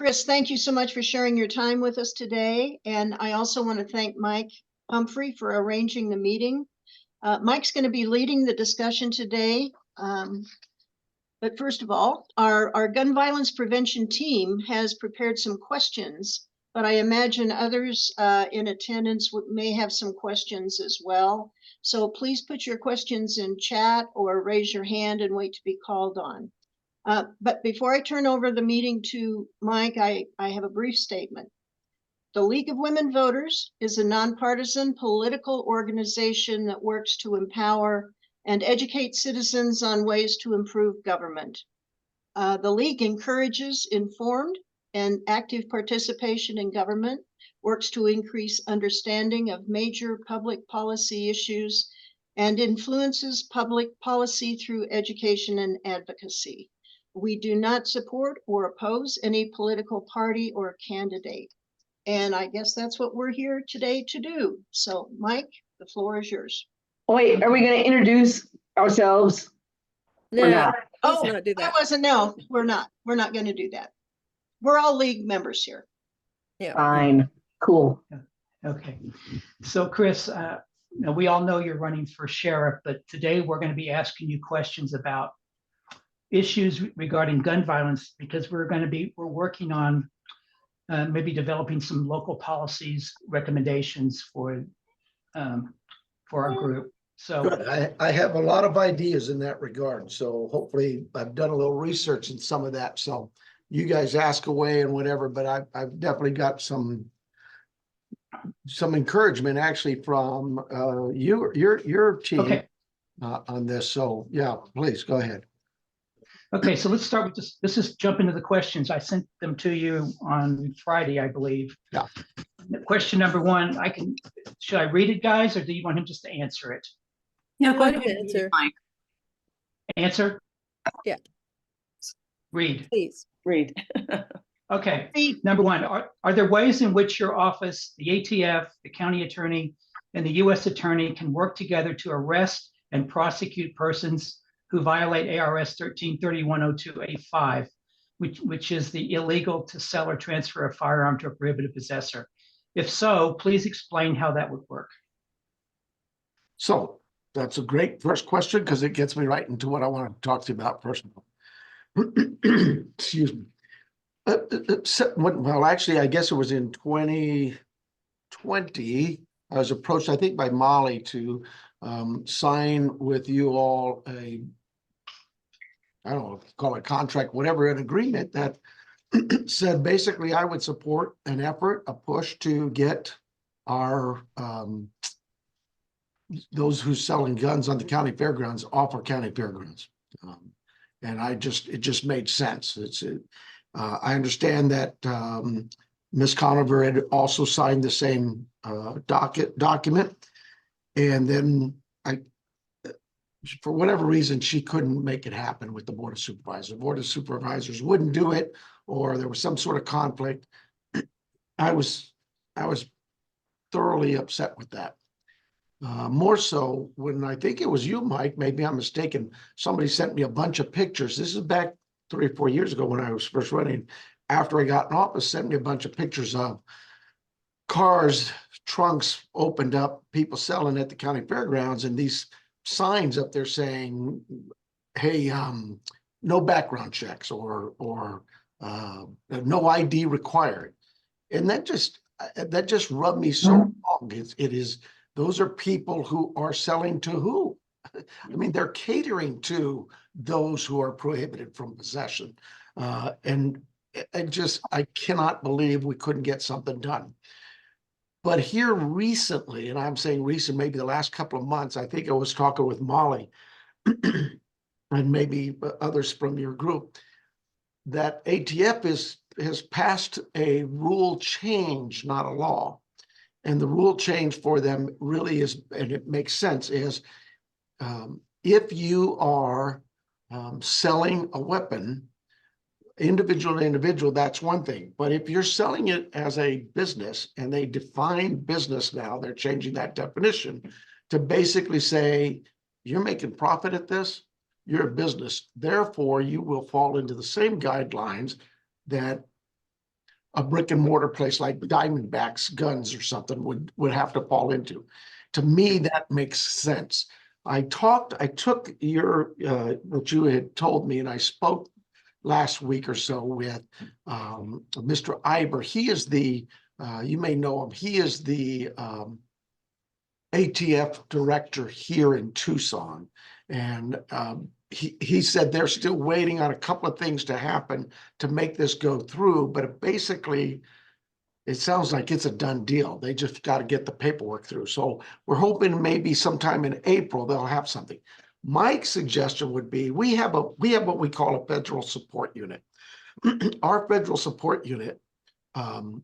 Chris, thank you so much for sharing your time with us today. And I also want to thank Mike Humphrey for arranging the meeting. Mike's going to be leading the discussion today. But first of all, our gun violence prevention team has prepared some questions, but I imagine others in attendance may have some questions as well. So please put your questions in chat or raise your hand and wait to be called on. But before I turn over the meeting to Mike, I have a brief statement. The League of Women Voters is a nonpartisan political organization that works to empower and educate citizens on ways to improve government. The League encourages informed and active participation in government, works to increase understanding of major public policy issues, and influences public policy through education and advocacy. We do not support or oppose any political party or candidate. And I guess that's what we're here today to do. So, Mike, the floor is yours. Wait, are we going to introduce ourselves? No, or not? let's not do that. No, we're not. We're not going to do that. We're all League members here. Yeah. Fine. Cool. Okay. So Chris, we all know you're running for sheriff, but today we're going to be asking you questions about issues regarding gun violence, because we're working on maybe developing some local policies, recommendations for our group. So good. I have a lot of ideas in that regard. So hopefully I've done a little research in some of that. So you guys ask away and whatever, but I've definitely got some encouragement actually from your team okay. On this. So yeah, please go ahead. Okay, so let's start with this. Let's just jump into the questions. I sent them to you on Friday, I believe. Yeah. Question number one, should I read it, guys, or do you want him just to answer it? No, go ahead. Answer. Answer? Yeah. Read. Please. Read. Okay. Number one, are there ways in which your office, the ATF, the county attorney, and the U.S. attorney can work together to arrest and prosecute persons who violate ARS 133102A5, which is the illegal to sell or transfer a firearm to a prohibited possessor? If so, please explain how that would work. So that's a great first question because it gets me right into what I want to talk to you about first of all. Excuse me. Well, actually, I guess it was in 2020, I was approached, I think, by Molly to sign with you all I don't know, call it contract, whatever, an agreement that said basically I would support an effort, a push to get our those who's selling guns on the county fairgrounds off our county fairgrounds. And it just made sense. I understand that Ms. Conover had also signed the same document, and then for whatever reason, she couldn't make it happen with the Board of Supervisors. The Board of Supervisors wouldn't do it, or there was some sort of conflict. I was thoroughly upset with that. More so when I think it was you, Mike, maybe I'm mistaken, somebody sent me a bunch of pictures. This is back 3 or 4 years ago when I was first running. After I got in office, sent me a bunch of pictures of cars, trunks opened up, people selling at the county fairgrounds, and these signs up there saying, hey, no background checks or no ID required. And that just rubbed me so wrong. Those are people who are selling to who? I mean, they're catering to those who are prohibited from possession. And I cannot believe we couldn't get something done. But here recently, and I'm saying recent, maybe the last couple of months, I think I was talking with Molly and maybe others from your group, that ATF has passed a rule change, not a law. And the rule change for them really is, and it makes sense, is if you are selling a weapon, individual to individual, that's one thing. But if you're selling it as a business, and they define business now, they're changing that definition to basically say, you're making profit at this, you're a business. Therefore, you will fall into the same guidelines that a brick and mortar place like Diamondback's Guns or something would have to fall into. To me, that makes sense. I took your, what you had told me, and I spoke last week or so with Mr. Iber. He is the, you may know him, he is the ATF director here in Tucson. And he said they're still waiting on a couple of things to happen to make this go through, but basically it sounds like it's a done deal. They just got to get the paperwork through. So we're hoping maybe sometime in April they'll have something. Mike's suggestion would be we have what we call a federal support unit. Our federal support unit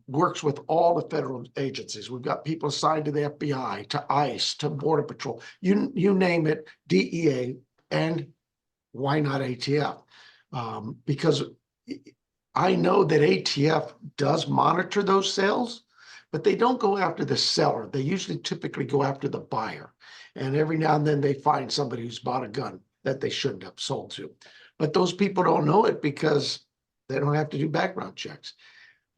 works with all the federal agencies. We've got people assigned to the FBI, to ICE, to Border Patrol, you name it, DEA, and why not ATF? Because I know that ATF does monitor those sales, but they don't go after the seller. They usually typically go after the buyer. And every now and then they find somebody who's bought a gun that they shouldn't have sold to. But those people don't know it because they don't have to do background checks.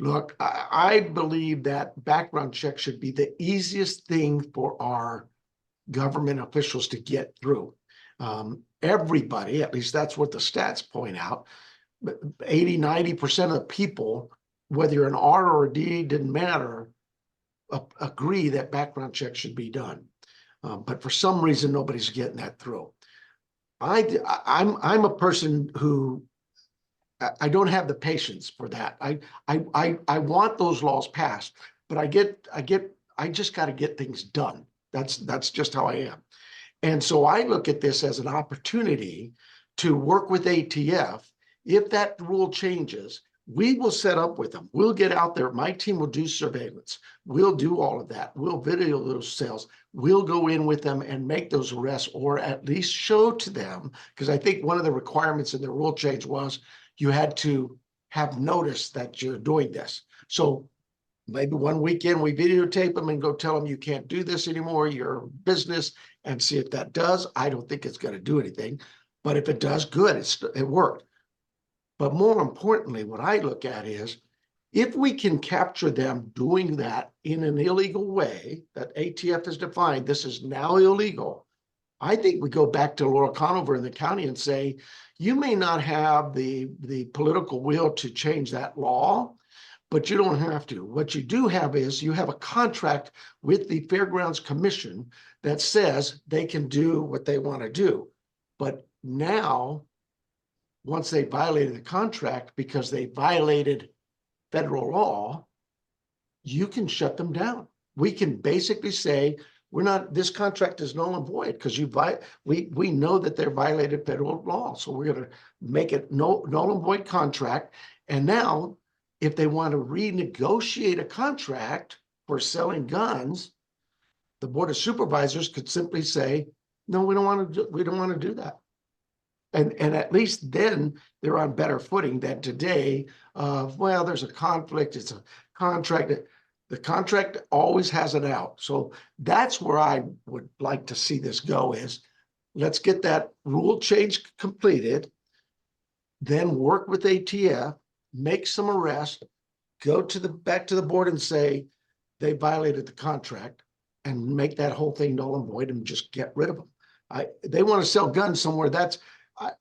Look, I believe that background checks should be the easiest thing for our government officials to get through. Everybody, at least that's what the stats point out, 80, 90% of the people, whether you're an R or a D, didn't matter, agree that background checks should be done. But for some reason, nobody's getting that through. I'm a person who I don't have the patience for that. I want those laws passed, but I just got to get things done. That's just how I am. And so I look at this as an opportunity to work with ATF. If that rule changes, we will set up with them. We'll get out there. My team will do surveillance. We'll do all of that. We'll video those sales. We'll go in with them and make those arrests, or at least show to them, because I think one of the requirements in the rule change was you had to have notice that you're doing this. So maybe one weekend we videotape them and go tell them you can't do this anymore, your business, and see if that does. I don't think it's going to do anything, but if it does, good, it worked. But more importantly, what I look at is if we can capture them doing that in an illegal way that ATF has defined, this is now illegal. I think we go back to Laura Conover in the county and say, you may not have the political will to change that law, but you don't have to. What you do have is you have a contract with the Fairgrounds Commission that says they can do what they want to do. But now, once they violated the contract because they violated federal law, you can shut them down. We can basically say, this contract is null and void because we know that they're violated federal law. So we're going to make it null and void contract. And now if they want to renegotiate a contract for selling guns, the Board of Supervisors could simply say, no, we don't want to do that. And at least then they're on better footing than today of, well, there's a conflict, it's a contract. The contract always has it out. So that's where I would like to see this go is let's get that rule change completed, then work with ATF, make some arrests, go back to the board and say they violated the contract and make that whole thing null and void and just get rid of them. They want to sell guns somewhere.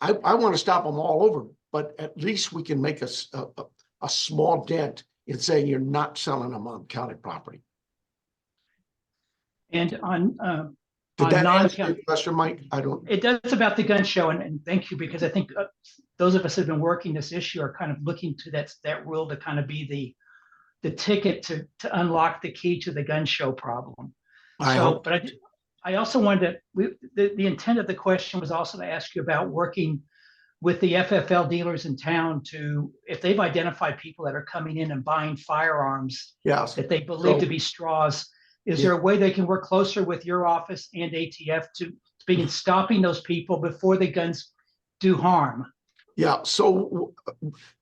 I want to stop them all over, but at least we can make a small dent in saying you're not selling them on county property. And on Did that answer non-county, your question, Mike? it does about the gun show, and thank you, because I think those of us who have been working this issue are kind of looking to that rule to kind of be the ticket to unlock the key to the gun show problem. But I also wanted to, the intent of the question was also to ask you about working with the FFL dealers in town to, if they've identified people that are coming in and buying firearms that they believe to be straws, is there a way they can work closer with your office and ATF to begin stopping those people before the guns do harm? Yeah, so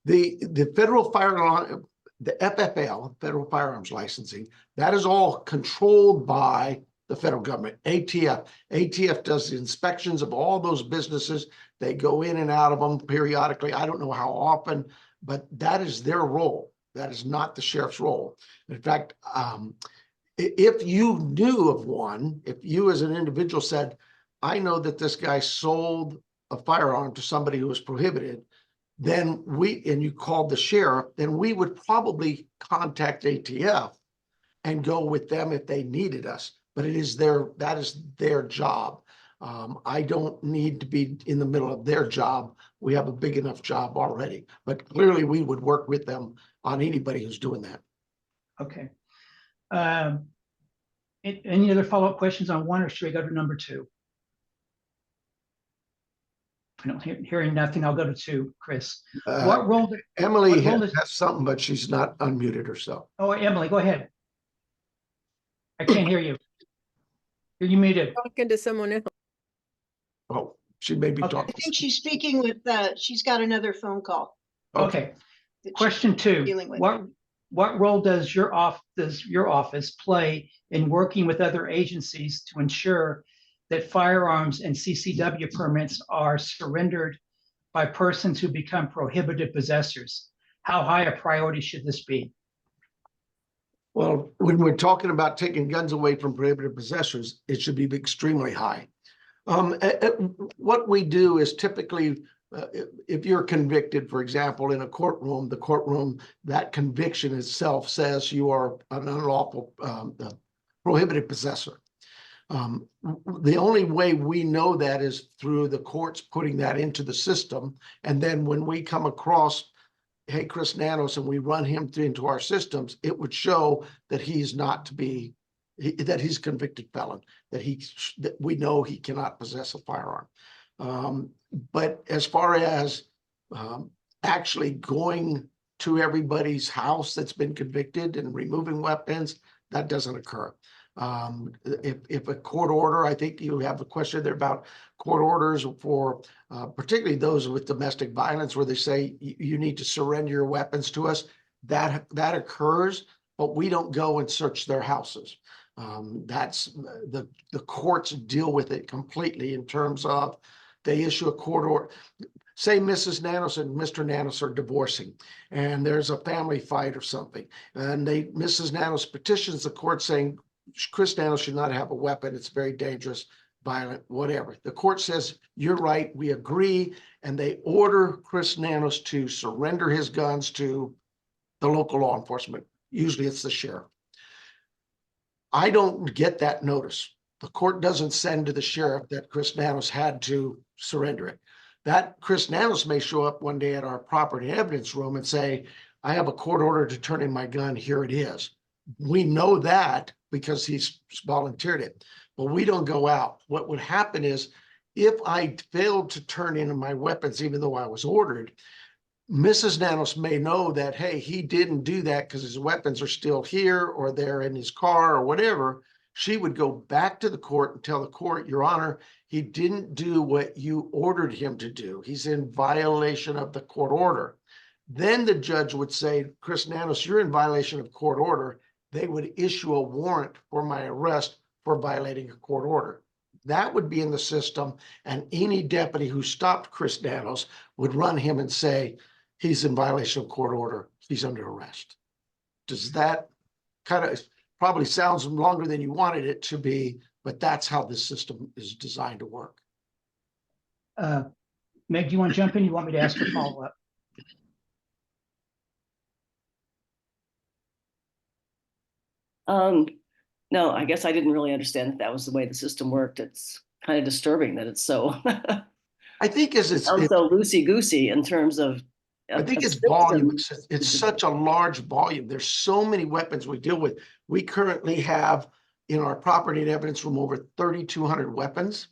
the federal firearm, the FFL, Federal Firearms Licensing, that is all controlled by the federal government, ATF. ATF does the inspections of all those businesses. They go in and out of them periodically. I don't know how often, but that is their role. That is not the sheriff's role. In fact, if you knew of one, if you as an individual said, I know that this guy sold a firearm to somebody who was prohibited, then and you called the sheriff, then we would probably contact ATF and go with them if they needed us. But that is their job. I don't need to be in the middle of their job. We have a big enough job already, but clearly we would work with them on anybody who's doing that. Okay. Any other follow-up questions on one, or should we go to number two? I don't hearing nothing. I'll go to two, Chris. What role? Emily what role has something, but she's not unmuted herself. Oh, Emily, go ahead. I can't hear you. You're muted. Talking to someone else. Oh, she may be Okay. talking. I think she's speaking with, she's got another phone call. Okay. that she's Question two, dealing with. what role does your office play in working with other agencies to ensure that firearms and CCW permits are surrendered by persons who become prohibited possessors? How high a priority should this be? Well, when we're talking about taking guns away from prohibited possessors, it should be extremely high. What we do is typically, if you're convicted, for example, in a courtroom, the courtroom, that conviction itself says you are an unlawful prohibited possessor. The only way we know that is through the courts putting that into the system. And then when we come across, hey, Chris Nanos, and we run him into our systems, it would show that he's not to be, that he's a convicted felon, that we know he cannot possess a firearm. But as far as actually going to everybody's house that's been convicted and removing weapons, that doesn't occur. If a court order, I think you have a question there about court orders for particularly those with domestic violence, where they say you need to surrender your weapons to us. That occurs, but we don't go and search their houses. That's the courts deal with it completely in terms of they issue a court order. Say Mrs. Nanos and Mr. Nanos are divorcing and there's a family fight or something, and Mrs. Nanos petitions the court saying Chris Nanos should not have a weapon. It's very dangerous, violent, whatever. The court says, you're right, we agree. And they order Chris Nanos to surrender his guns to the local law enforcement. Usually it's the sheriff. I don't get that notice. The court doesn't send to the sheriff that Chris Nanos had to surrender it. That Chris Nanos may show up one day at our property evidence room and say, I have a court order to turn in my gun. Here it is. We know that because he's volunteered it, but we don't go out. What would happen is if I failed to turn in my weapons, even though I was ordered, Mrs. Nanos may know that, hey, he didn't do that because his weapons are still here or they're in his car or whatever. She would go back to the court and tell the court, Your Honor, he didn't do what you ordered him to do. He's in violation of the court order. Then the judge would say, Chris Nanos, you're in violation of court order. They would issue a warrant for my arrest for violating a court order. That would be in the system, and any deputy who stopped Chris Nanos would run him and say, he's in violation of court order, he's under arrest. Does that kind of probably sounds longer than you wanted it to be, but that's how this system is designed to work. Meg, do you want to jump in? You want me to ask a follow-up? No, I guess I didn't really understand that was the way the system worked. It's kind of disturbing that it's so I think as it's so loosey-goosey in terms of I think it's system. volume. It's such a large volume. There's so many weapons we deal with. We currently have in our property and evidence room over 3,200 weapons.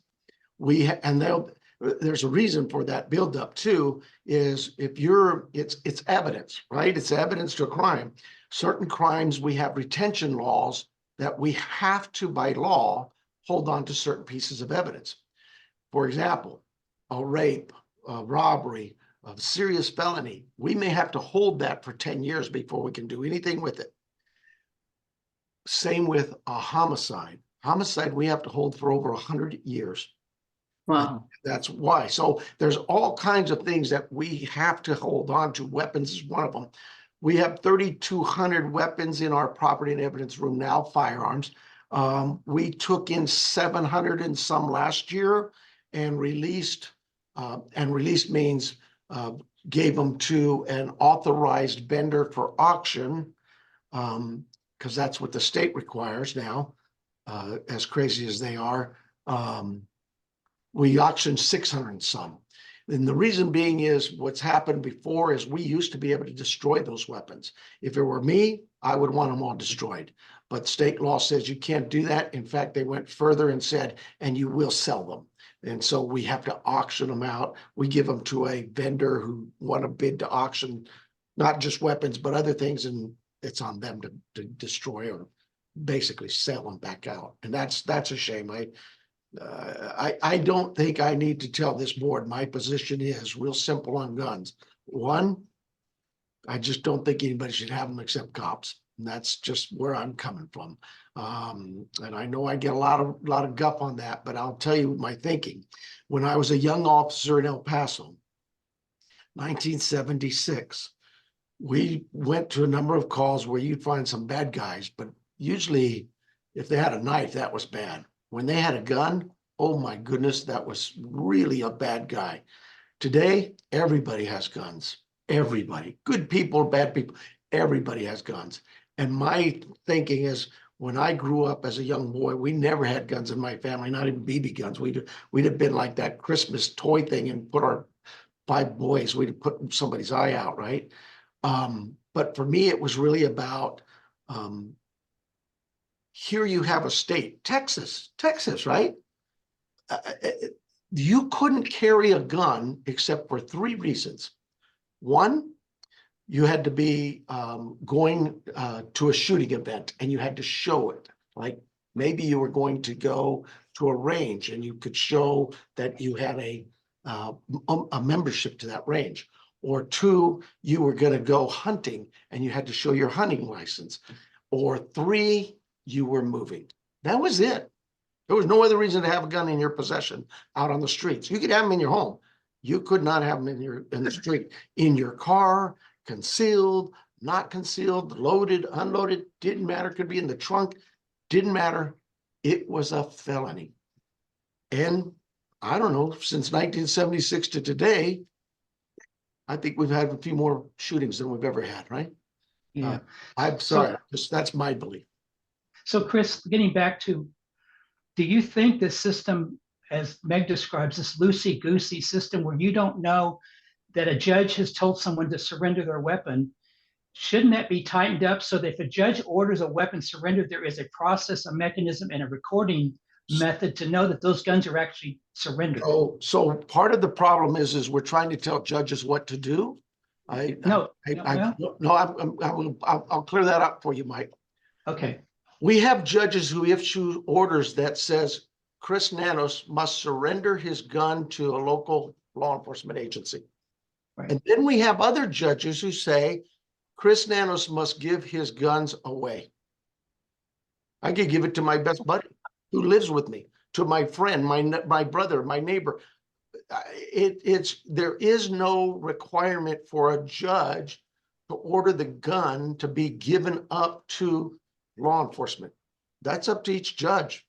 There's a reason for that buildup too, is it's evidence, right? It's evidence to a crime. Certain crimes, we have retention laws that we have to, by law, hold on to certain pieces of evidence. For example, a rape, a robbery, a serious felony, we may have to hold that for 10 years before we can do anything with it. Same with a homicide. Homicide, we have to hold for over 100 years. Wow. That's why. So there's all kinds of things that we have to hold on to. Weapons is one of them. We have 3,200 weapons in our property and evidence room now, firearms. We took in 700 and some last year and released means gave them to an authorized vendor for auction, because that's what the state requires now, as crazy as they are. We auctioned 600 and some. And the reason being is what's happened before is we used to be able to destroy those weapons. If it were me, I would want them all destroyed. But state law says you can't do that. In fact, they went further and said, and you will sell them. And so we have to auction them out. We give them to a vendor who won a bid to auction, not just weapons, but other things. And it's on them to destroy or basically sell them back out. And that's a shame. I don't think I need to tell this board my position is real simple on guns. One, I just don't think anybody should have them except cops. And that's just where I'm coming from. And I know I get a lot of guff on that, but I'll tell you my thinking. When I was a young officer in El Paso, 1976, we went to a number of calls where you'd find some bad guys, but usually if they had a knife, that was bad. When they had a gun, oh my goodness, that was really a bad guy. Today, everybody has guns. Everybody, good people, bad people, everybody has guns. And my thinking is, when I grew up as a young boy, we never had guns in my family, not even BB guns. We'd have been like that Christmas toy thing and put our 5 boys, we'd have put somebody's eye out, right? But for me, it was really about, here you have a state, Texas, right? You couldn't carry a gun except for 3 reasons. One, you had to be going to a shooting event and you had to show it. Like maybe you were going to go to a range and you could show that you had a membership to that range. Or 2, you were going to go hunting and you had to show your hunting license. Or 3, you were moving. That was it. There was no other reason to have a gun in your possession out on the streets. You could have them in your home. You could not have them in the street, in your car, concealed, not concealed, loaded, unloaded, didn't matter. Could be in the trunk, didn't matter. It was a felony. And I don't know, since 1976 to today, I think we've had a few more shootings than we've ever had, right? Yeah. I'm sorry, that's my belief. So Chris, getting back to, do you think the system, as Meg describes, this loosey-goosey system where you don't know that a judge has told someone to surrender their weapon, shouldn't that be tightened up so that if a judge orders a weapon surrendered, there is a process, a mechanism, and a recording method to know that those guns are actually surrendered? So part of the problem is we're trying to tell judges what to do. I'll clear that up for you, Mike. Okay. We have judges who issue orders that says Chris Nanos must surrender his gun to a local law enforcement agency. Right. And then we have other judges who say Chris Nanos must give his guns away. I could give it to my best buddy who lives with me, to my friend, my brother, my neighbor. There is no requirement for a judge to order the gun to be given up to law enforcement. That's up to each judge.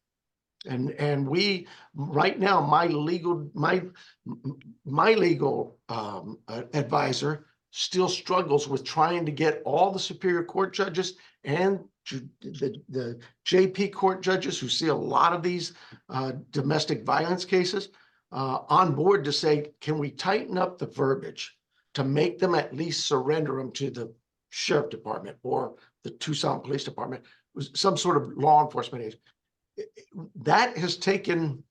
And we right now, my legal advisor still struggles with trying to get all the Superior Court judges and the JP court judges who see a lot of these domestic violence cases on board to say, can we tighten up the verbiage to make them at least surrender them to the sheriff department or the Tucson Police Department, some sort of law enforcement agency. That has taken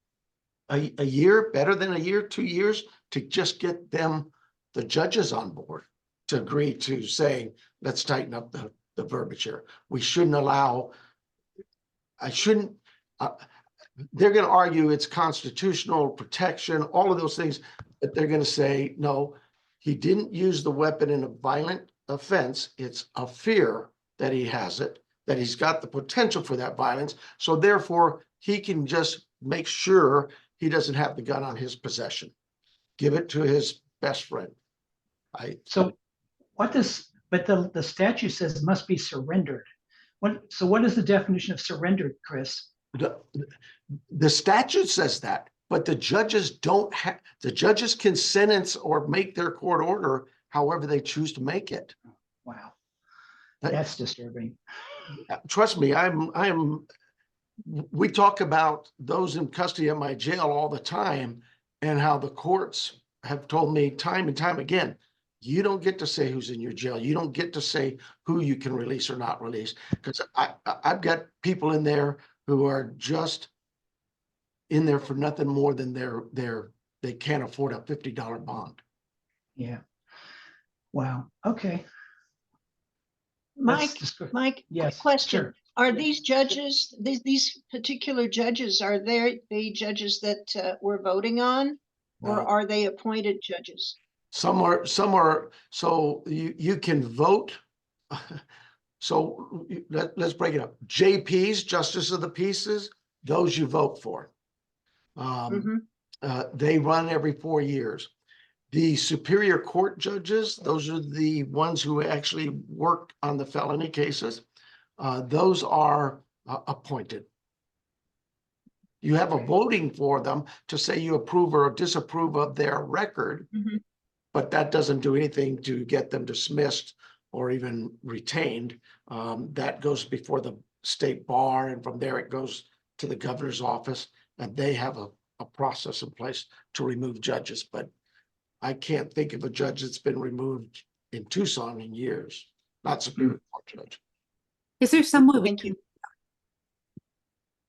a year, better than a year, 2 years to just get them, the judges on board to agree to saying, let's tighten up the verbiage here. We shouldn't allow, they're going to argue it's constitutional protection, all of those things, but they're going to say, no, he didn't use the weapon in a violent offense. It's a fear that he has it, that he's got the potential for that violence. So therefore, he can just make sure he doesn't have the gun on his possession. Give it to his best friend. So what does but the statute says must be surrendered. So what is the definition of surrendered, Chris? The statute says that, but the judges don't have, the judges can sentence or make their court order however they choose to make it. Wow, that's disturbing. Trust me, we talk about those in custody at my jail all the time and how the courts have told me time and time again, you don't get to say who's in your jail. You don't get to say who you can release or not release. Because I've got people in there who are just in there for nothing more than they can't afford a $50 bond. Yeah. Wow. Okay. Mike, That's Mike, quick Yes, question. sure. Are these judges, these particular judges, are they the judges that we're voting on? Or No. are they appointed judges? Some are, so you can vote. So let's break it up. JPs, Justice of the Peace, those you vote for. They run every 4 years. The Superior Court judges, those are the ones who actually work on the felony cases. Those are appointed. You have a voting for them to say you approve or disapprove of their record, but that doesn't do anything to get them dismissed or even retained. That goes before the state bar, and from there it goes to the governor's office, and they have a process in place to remove judges. But I can't think of a judge that's been removed in Tucson in years, not Superior Court judge. Is there some way we Thank can, you.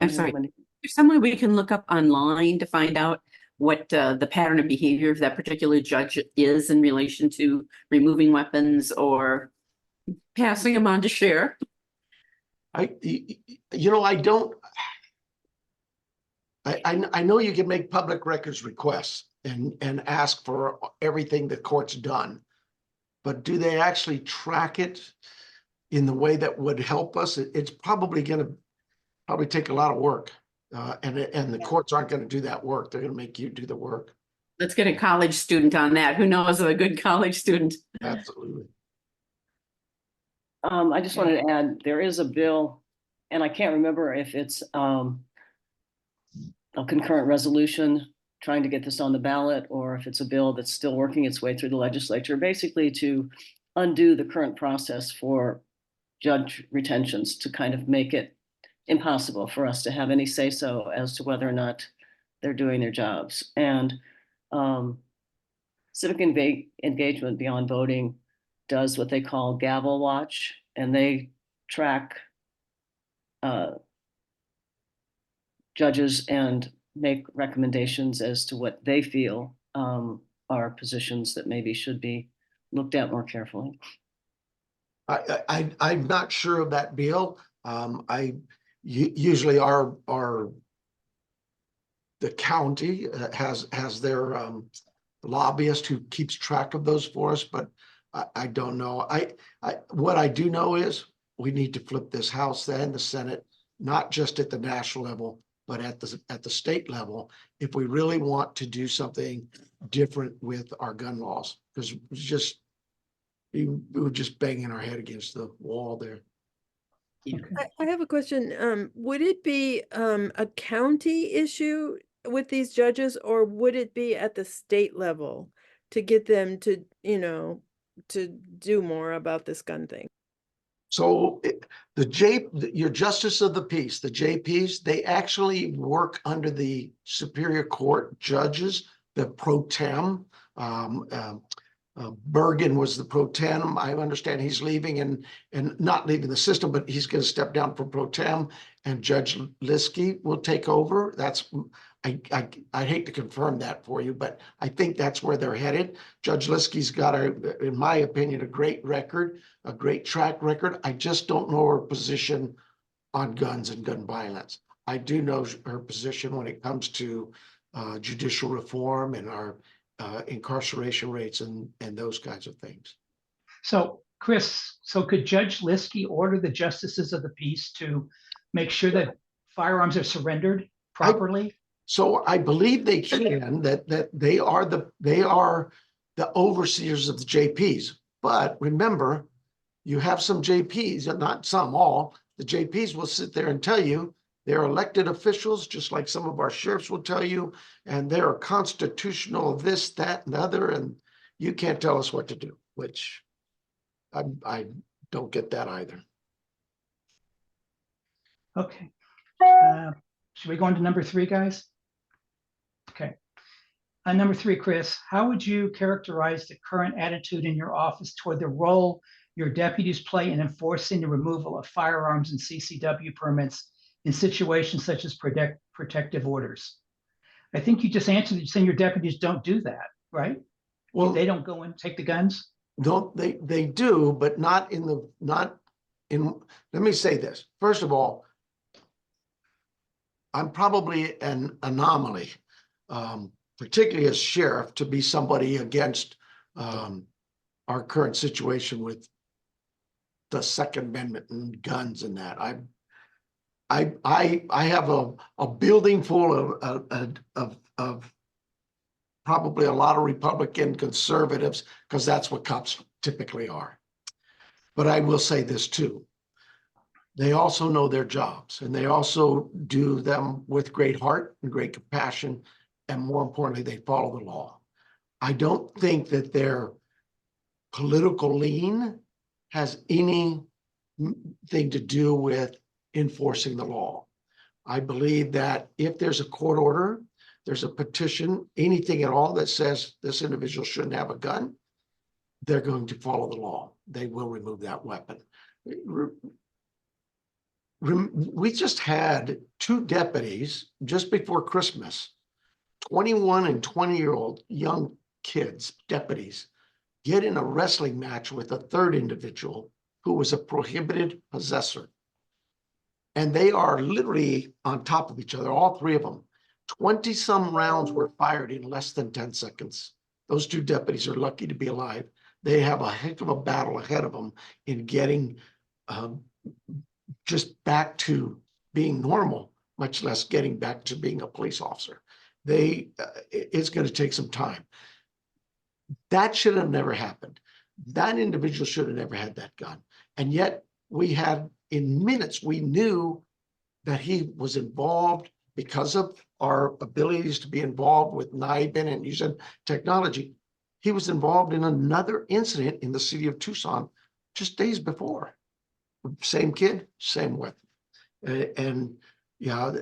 I'm sorry, is there some way we can look up online to find out what the pattern of behavior of that particular judge is in relation to removing weapons or passing them on to share? I know you can make public records requests and ask for everything the court's done, but do they actually track it in the way that would help us? It's probably going to take a lot of work, and the courts aren't going to do that work. They're going to make you do the work. Let's get a college student on that. Who knows of a good college student? Absolutely. I just wanted to add, there is a bill, and I can't remember if it's a concurrent resolution trying to get this on the ballot, or if it's a bill that's still working its way through the legislature, basically to undo the current process for judge retentions, to kind of make it impossible for us to have any say-so as to whether or not they're doing their jobs. And civic engagement beyond voting does what they call gavel watch, and they track judges and make recommendations as to what they feel are positions that maybe should be looked at more carefully. I'm not sure of that bill. Usually the county has their lobbyist who keeps track of those for us, but I don't know. What I do know is we need to flip this House and the Senate, not just at the national level, but at the state level, if we really want to do something different with our gun laws, because we were just banging our head against the wall there. I have a question. Would it be a county issue with these judges, or would it be at the state level to get them to, to do more about this gun thing? So your Justice of the Peace, the JPs, they actually work under the Superior Court judges, the pro tem. Bergen was the pro tem. I understand he's leaving and not leaving the system, but he's going to step down from pro tem, and Judge Liskey will take over. I hate to confirm that for you, but I think that's where they're headed. Judge Liskey's got in my opinion, a great record, a great track record. I just don't know her position on guns and gun violence. I do know her position when it comes to judicial reform and our incarceration rates and those kinds of things. So Chris, could Judge Liskey order the justices of the peace to make sure that firearms are surrendered properly? So I believe they can, that they are the overseers of the JPs. But remember, you have some JPs, and not some, all, the JPs will sit there and tell you they're elected officials, just like some of our sheriffs will tell you, and they're constitutional this, that, and the other, and you can't tell us what to do, which I don't get that either. Okay. Should we go on to number 3, guys? Okay. Number 3, Chris, how would you characterize the current attitude in your office toward the role your deputies play in enforcing the removal of firearms and CCW permits in situations such as protective orders? I think you just answered it, saying your deputies don't do that, right? Well, They don't go and take the guns? they do, but not in, let me say this. First of all, I'm probably an anomaly, particularly as sheriff, to be somebody against our current situation with the Second Amendment and guns and that. I have a building full of probably a lot of Republican conservatives, because that's what cops typically are. But I will say this too. They also know their jobs, and they also do them with great heart and great compassion. And more importantly, they follow the law. I don't think that their political lean has anything to do with enforcing the law. I believe that if there's a court order, there's a petition, anything at all that says this individual shouldn't have a gun, they're going to follow the law. They will remove that weapon. We just had 2 deputies just before Christmas, 21 and 20-year-old young kids, deputies, get in a wrestling match with a third individual who was a prohibited possessor. And they are literally on top of each other, all 3 of them. 20-some rounds were fired in less than 10 seconds. Those 2 deputies are lucky to be alive. They have a heck of a battle ahead of them in getting just back to being normal, much less getting back to being a police officer. It's going to take some time. That should have never happened. That individual should have never had that gun. And yet we had, in minutes, we knew that he was involved because of our abilities to be involved with NIBIN and using technology. He was involved in another incident in the city of Tucson just days before. Same kid, same weapon. And yeah,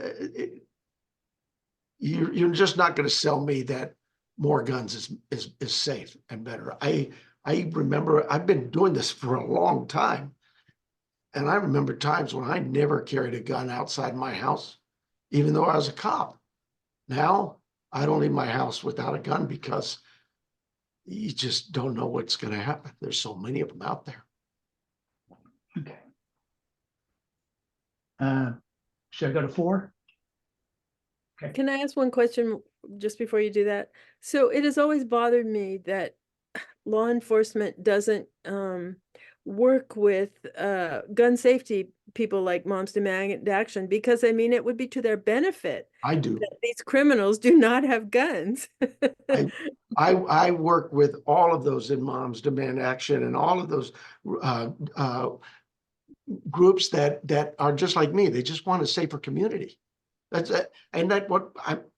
you're just not going to sell me that more guns is safe and better. I remember, I've been doing this for a long time, and I remember times when I never carried a gun outside my house, even though I was a cop. Now I don't leave my house without a gun because you just don't know what's going to happen. There's so many of them out there. Okay. Should I go to 4? Can I ask one question just before you do that? So it has always bothered me that law enforcement doesn't work with gun safety people like Moms Demand Action, because I mean, it would be to their benefit. I do. That these criminals do not have guns. I work with all of those in Moms Demand Action and all of those groups that are just like me. They just want a safer community. That's it. And that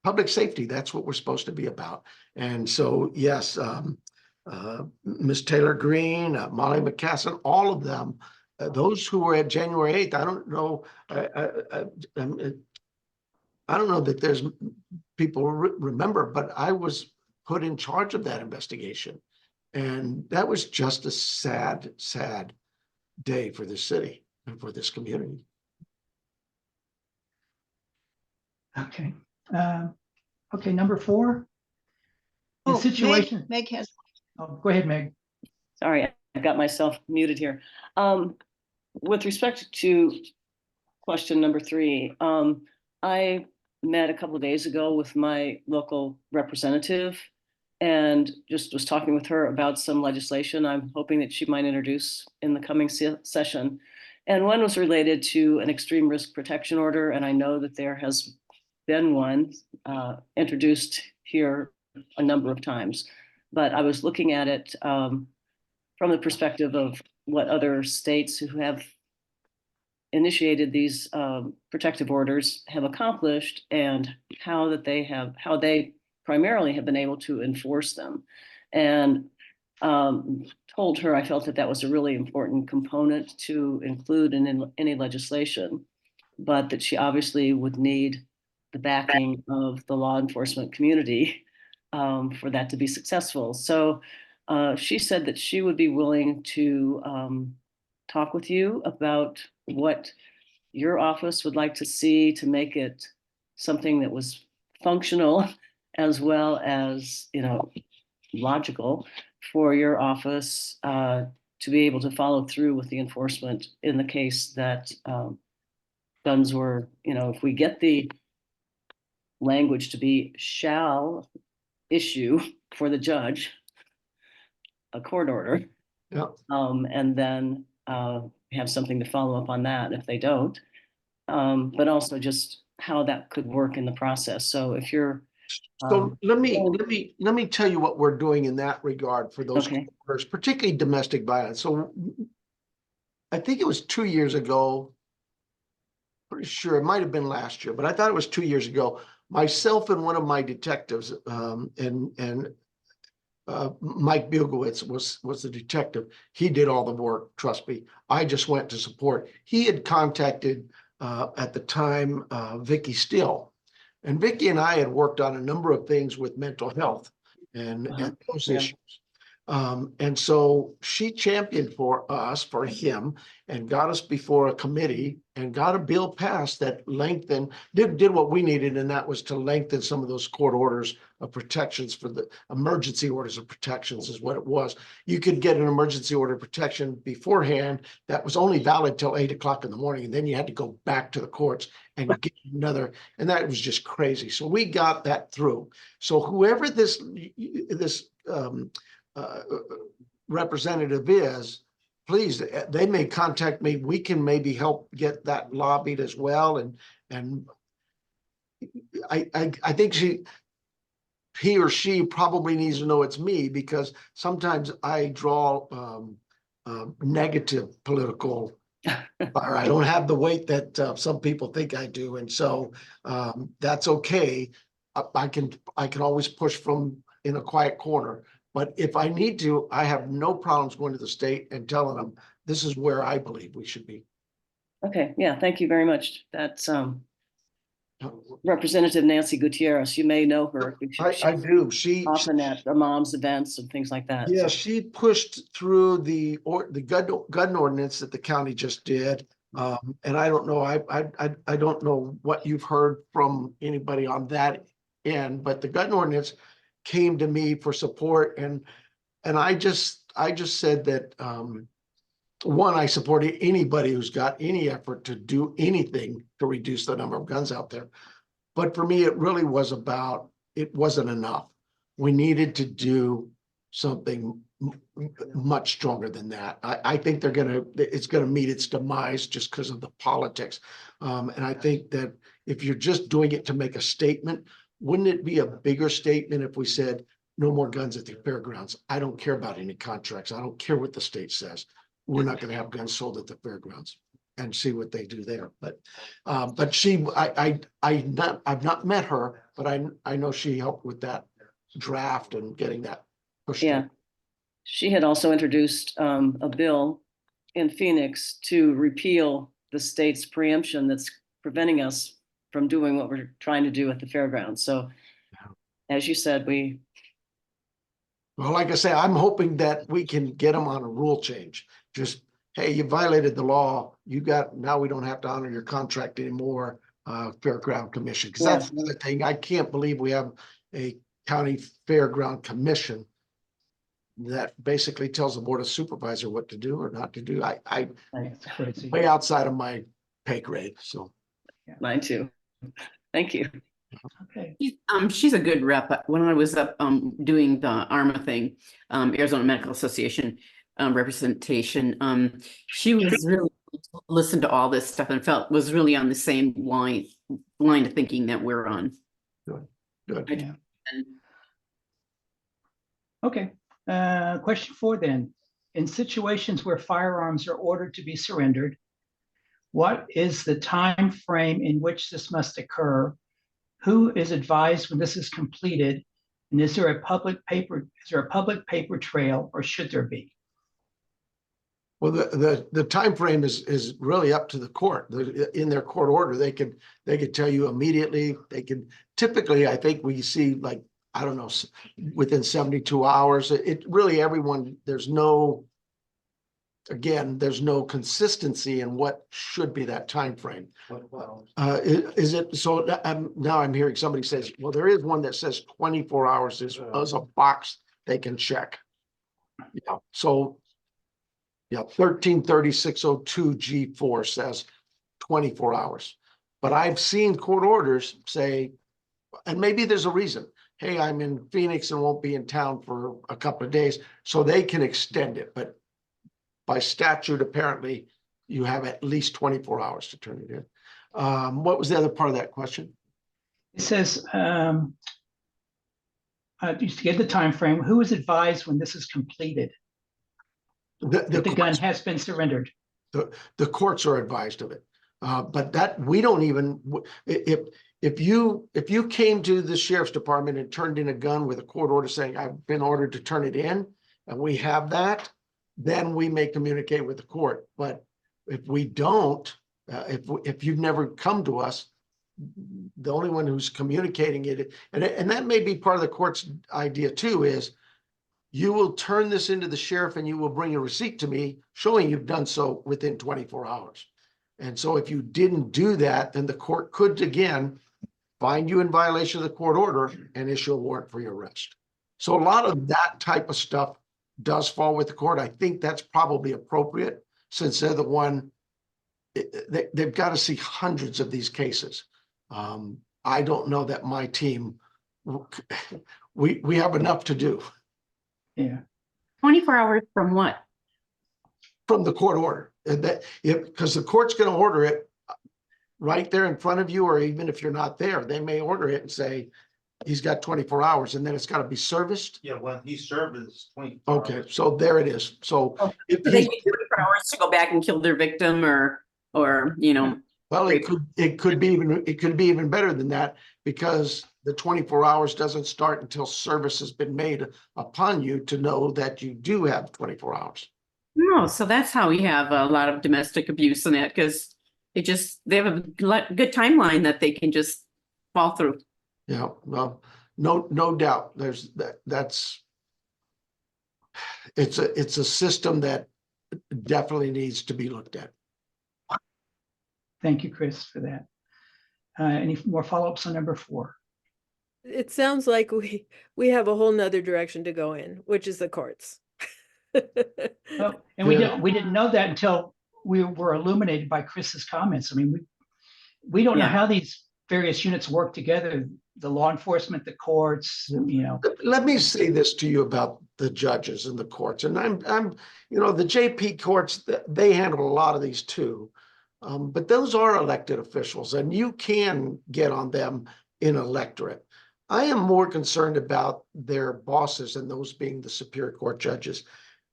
public safety, that's what we're supposed to be about. And so, yes, Ms. Taylor Green, Molly McCassin, all of them, those who were at January 8th, I don't know. I don't know that there's people remember, but I was put in charge of that investigation. And that was just a sad, sad day for this city and for this community. Okay. Okay, number 4. The Oh, situation. Meg has. Oh, go ahead, Meg. Sorry, I've got myself muted here. With respect to question number 3, I met a couple of days ago with my local representative and just was talking with her about some legislation I'm hoping that she might introduce in the coming session. And one was related to an extreme risk protection order. And I know that there has been one introduced here a number of times, but I was looking at it from the perspective of what other states who have initiated these protective orders have accomplished, and how they primarily have been able to enforce them. And told her I felt that that was a really important component to include in any legislation, but that she obviously would need the backing of the law enforcement community for that to be successful. So she said that she would be willing to talk with you about what your office would like to see to make it something that was functional as well as, logical for your office to be able to follow through with the enforcement in the case that guns were, if we get the language to be shall issue for the judge a court order. Yeah. And then have something to follow up on that if they don't. But also just how that could work in the process. So if you're So let me tell you what we're doing in that regard for those Okay. orders, particularly domestic violence. So I think it was 2 years ago. Pretty sure it might have been last year, but I thought it was 2 years ago. Myself and one of my detectives, and Mike Bugowitz was the detective. He did all the work, trust me. I just went to support. He had contacted at the time Vicky Steele. And Vicky and I had worked on a number of things with mental health and those Yeah. issues. And so she championed for him, and got us before a committee and got a bill passed that lengthened, did what we needed, and that was to lengthen some of those court orders of protections for the emergency orders of protections is what it was. You could get an emergency order of protection beforehand that was only valid till 8 o'clock in the morning, and then you had to go back to the courts and get another, and that was just crazy. So we got that through. So whoever this representative is, please, they may contact me. We can maybe help get that lobbied as well. And I think he or she probably needs to know it's me, because sometimes I draw negative political fire. I don't have the weight that some people think I do. And so that's okay. I can always push from in a quiet corner. But if I need to, I have no problems going to the state and telling them, this is where I believe we should be. Okay, yeah, thank you very much. That's Representative Nancy Gutierrez. You may know her. I do. She Often at the mom's events and things like that. Yeah, So, she pushed through the gun ordinance that the county just did. And I don't know, I don't know what you've heard from anybody on that end, but the gun ordinance came to me for support, and I just said that one, I support anybody who's got any effort to do anything to reduce the number of guns out there. But for me, it really was about, it wasn't enough. We needed to do something much stronger than that. I think it's gonna meet its demise just because of the politics. And I think that if you're just doing it to make a statement, wouldn't it be a bigger statement if we said, no more guns at the fairgrounds? I don't care about any contracts. I don't care what the state says. We're not gonna have guns sold at the fairgrounds, and see what they do there. But I've not met her, but I know she helped with that draft and getting that pushed. yeah. She had also introduced a bill in Phoenix to repeal the state's preemption that's preventing us from doing what we're trying to do at the fairgrounds. So as you said, Well, like I say, I'm hoping that we can get them on a rule change. Just, hey, you violated the law. Now we don't have to honor your contract anymore, Fairground Commission. Because that's another thing. I can't believe we have a county fairground commission that basically tells the board of supervisor what to do or not to do. It's crazy. Way outside of my pay grade. So mine too. Thank you. Okay. She's a good rep. When I was up doing the ARMA thing, Arizona Medical Association representation, she was really listened to all this stuff and was really on the same line of thinking that we're on. good. Yeah. Okay. Question 4 then. in situations where firearms are ordered to be surrendered, what is the time frame in which this must occur? Who is advised when this is completed? And is there a public paper trail, or should there be? Well, the timeframe is really up to the court. In their court order, they could tell you immediately. They could typically, I think we see like, I don't know, within 72 hours. It really, everyone, there's no consistency in what should be that time frame. Is it so? Now I'm hearing somebody says, well, there is one that says 24 hours is a box they can check. Yeah. So yeah, 133602 G4 says 24 hours. But I've seen court orders say, and maybe there's a reason. Hey, I'm in Phoenix and won't be in town for a couple of days, so they can extend it. But by statute, apparently, you have at least 24 hours to turn it in. What was the other part of that question? It says, just to get the time frame, who is advised when this is completed? That the gun has been surrendered. The courts are advised of it. But that we don't even, if you came to the sheriff's department and turned in a gun with a court order saying I've been ordered to turn it in, and we have that, then we may communicate with the court. But if we don't, if you've never come to us, the only one who's communicating it, and that may be part of the court's idea too, is you will turn this into the sheriff and you will bring a receipt to me showing you've done so within 24 hours. And so if you didn't do that, then the court could again find you in violation of the court order and issue a warrant for your arrest. So a lot of that type of stuff does fall with the court. I think that's probably appropriate since they're the one, they've got to see hundreds of these cases. I don't know that my team, we have enough to do. Yeah. 24 hours from what? From the court order. Because the court's going to order it right there in front of you, or even if you're not there, they may order it and say, he's got 24 hours and then it's got to be serviced. Yeah, when he served is 24 Okay, hours. so there it is. So if So they he's, get 24 hours to go back and kill their victim or you know. well, it could be even better than that, because the 24 hours doesn't start until service has been made upon you to know that you do have 24 hours. No, so that's how we have a lot of domestic abuse in that, because they have a good timeline that they can just fall through. Yeah, well, no doubt. It's a system that definitely needs to be looked at. Thank you, Chris, for that. Any more follow-ups on number 4? It sounds like we have a whole nother direction to go in, which is the courts. Well, and we didn't know that until we were illuminated by Chris's comments. I mean, we don't know Yeah. how these various units work together, the law enforcement, the courts, you know. Let me say this to you about the judges and the courts, and I'm the JP courts, they handle a lot of these too, but those are elected officials, and you can get on them in electorate. I am more concerned about their bosses and those being the Superior Court judges.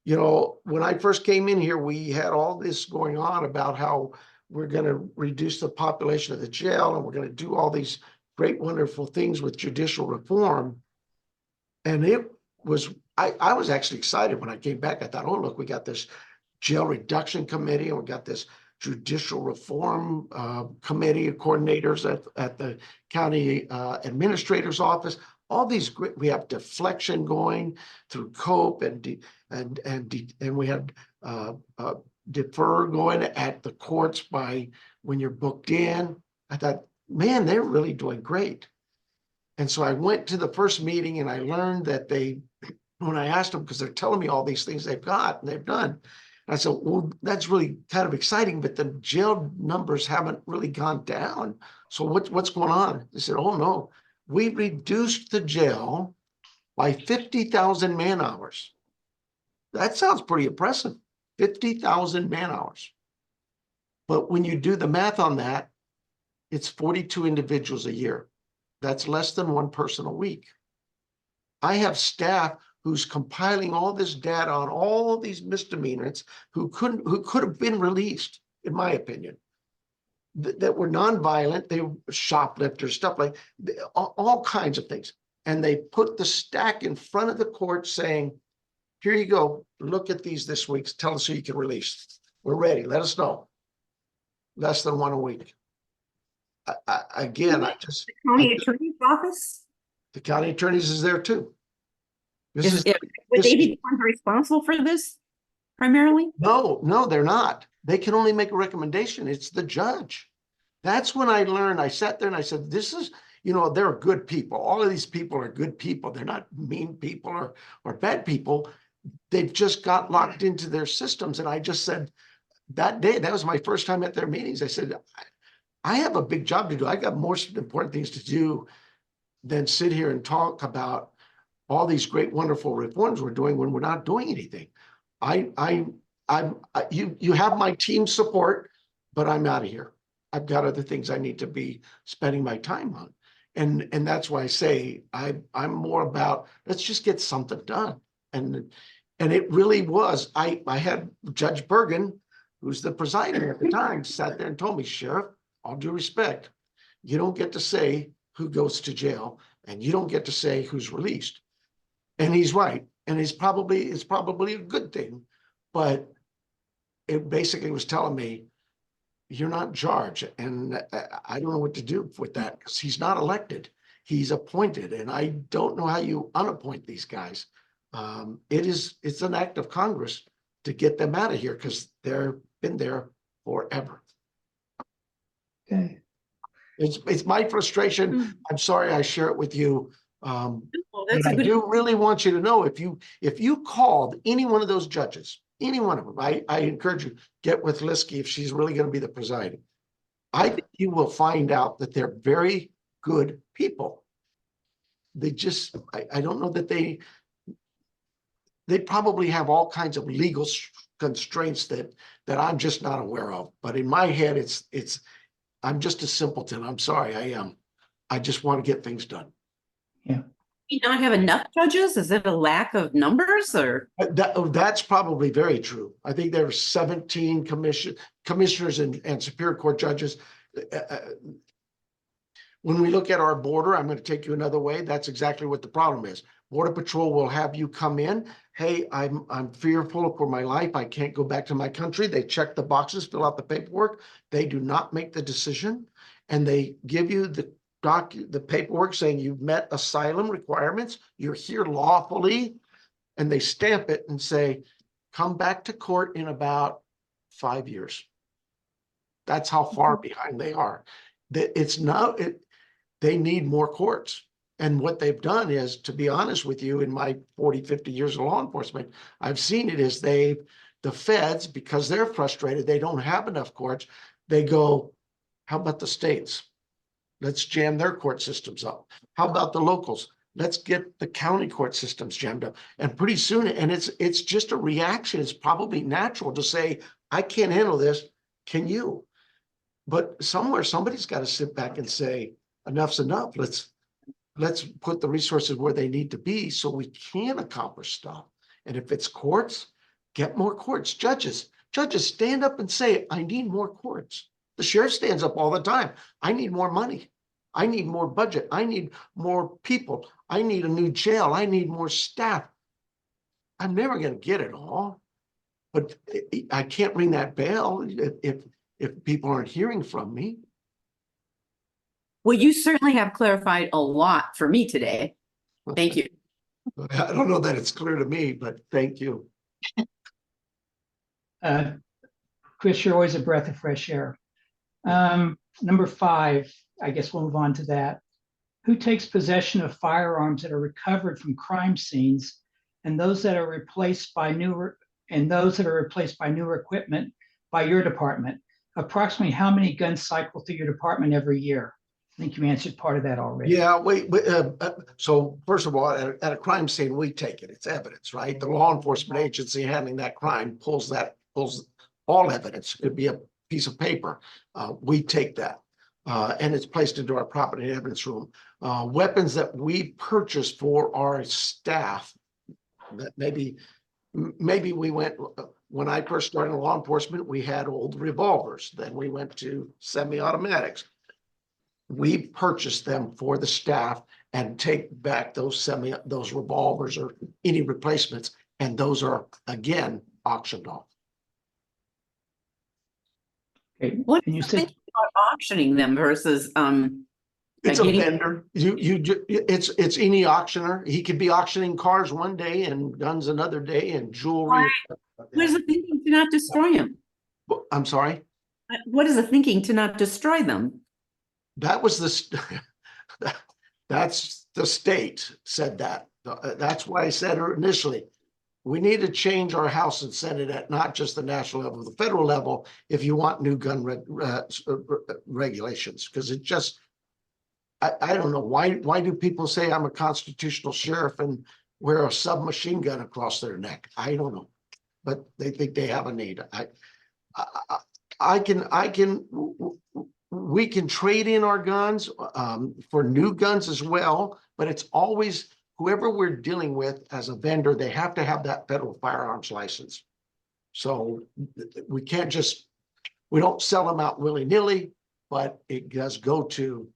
You know, when I first came in here, we had all this going on about how we're going to reduce the population of the jail and we're going to do all these great, wonderful things with judicial reform. And it was, I was actually excited when I came back. I thought, oh, look, we got this jail reduction committee and we got this judicial reform committee of coordinators at the county administrator's office. All these great, we have deflection going through COPE and we had defer going at the courts by when you're booked in. I thought, man, they're really doing great. And so I went to the first meeting and I learned that when I asked them, because they're telling me all these things they've got and they've done, I said, well, that's really kind of exciting, but the jail numbers haven't really gone down. So what's going on? They said, oh no, we reduced the jail by 50,000 man hours. That sounds pretty impressive, 50,000 man hours. But when you do the math on that, it's 42 individuals a year. That's less than one person a week. I have staff who's compiling all this data on all these misdemeanors who could have been released, in my opinion, that were nonviolent, they were shoplifters, stuff like all kinds of things. And they put the stack in front of the court saying, here you go, look at these this week, tell us who you can release. We're ready, let us know. Less than one a week. Again, County Attorney's Office? the county attorneys is there too. This Is is, it, would this- they be the ones responsible for this primarily? no, they're not. They can only make a recommendation. It's the judge. That's when I learned, I sat there and I said, this is, they're good people. All of these people are good people. They're not mean people or bad people. They've just got locked into their systems. And I just said, that day, that was my first time at their meetings. I said, I have a big job to do. I got more important things to do than sit here and talk about all these great, wonderful reforms we're doing when we're not doing anything. You have my team's support, but I'm out of here. I've got other things I need to be spending my time on. And that's why I say I'm more about, let's just get something done. And it really was, I had Judge Bergen, who's the presider at the time, sat there and told me, Sheriff, all due respect, you don't get to say who goes to jail and you don't get to say who's released. And he's right. And it's probably a good thing, but it basically was telling me, you're not in charge. And I don't know what to do with that because he's not elected. He's appointed. And I don't know how you unappoint these guys. It's an act of Congress to get them out of here because they've been there forever. Okay. It's my frustration. Mm. I'm sorry I share it with you. Well, But that's a I good. do really want you to know, if you called any one of those judges, any one of them, I encourage you, get with Liskey if she's really going to be the presiding. I think you will find out that they're very good people. They just, I don't know that they probably have all kinds of legal constraints that I'm just not aware of. But in my head, I'm just a simpleton. I'm sorry, I am. I just want to get things done. You not have enough judges? Is it a lack of numbers or? That's probably very true. I think there are 17 commissioners and Superior Court judges. When we look at our border, I'm going to take you another way. That's exactly what the problem is. Border Patrol will have you come in. Hey, I'm fearful for my life. I can't go back to my country. They check the boxes, fill out the paperwork. They do not make the decision, and they give you the paperwork saying you've met asylum requirements. You're here lawfully, and they stamp it and say, come back to court in about 5 years. That's how far behind they are. They need more courts. And what they've done is, to be honest with you, in my 40, 50 years of law enforcement, I've seen it is the feds, because they're frustrated, they don't have enough courts. They go, how about the states? Let's jam their court systems up. How about the locals? Let's get the county court systems jammed up. And pretty soon, and it's just a reaction. It's probably natural to say, I can't handle this. Can you? But somewhere, somebody's got to sit back and say, enough's enough. Let's put the resources where they need to be so we can accomplish stuff. And if it's courts, get more courts. Judges stand up and say, I need more courts. The sheriff stands up all the time. I need more money. I need more budget. I need more people. I need a new jail. I need more staff. I'm never going to get it all, but I can't ring that bell if people aren't hearing from me. Well, you certainly have clarified a lot for me today. Thank you. I don't know that it's clear to me, but thank you. Chris, you're always a breath of fresh air. Number 5, I guess we'll move on to that. Who takes possession of firearms that are recovered from crime scenes and those that are replaced by newer equipment by your department? Approximately how many guns cycle through your department every year? I think you answered part of that already. Yeah, so first of all, at a crime scene, we take it. It's evidence, right? The law enforcement agency handling that crime pulls all evidence. It could be a piece of paper. We take that. And it's placed into our property evidence room. Weapons that we purchase for our staff, That maybe we went, when I first started in law enforcement, we had old revolvers. Then we went to semi-automatics. We purchased them for the staff and take back those revolvers or any replacements. And those are again auctioned off. Okay, What and do you you said, think about auctioning them versus, It's a getting- vendor. It's any auctioner. He could be auctioning cars one day and guns another day and jewelry. what is the thinking to not destroy them? I'm sorry. What is the thinking to not destroy them? That was that's the state said that. That's why I said initially, we need to change our House and Senate at not just the national level, the federal level, if you want new gun regulations, because it just, I don't know, why do people say I'm a constitutional sheriff and wear a submachine gun across their neck? I don't know, but they think they have a need. We can trade in our guns for new guns as well, but it's always whoever we're dealing with as a vendor, they have to have that federal firearms license. So we can't just, we don't sell them out willy-nilly, but it does go to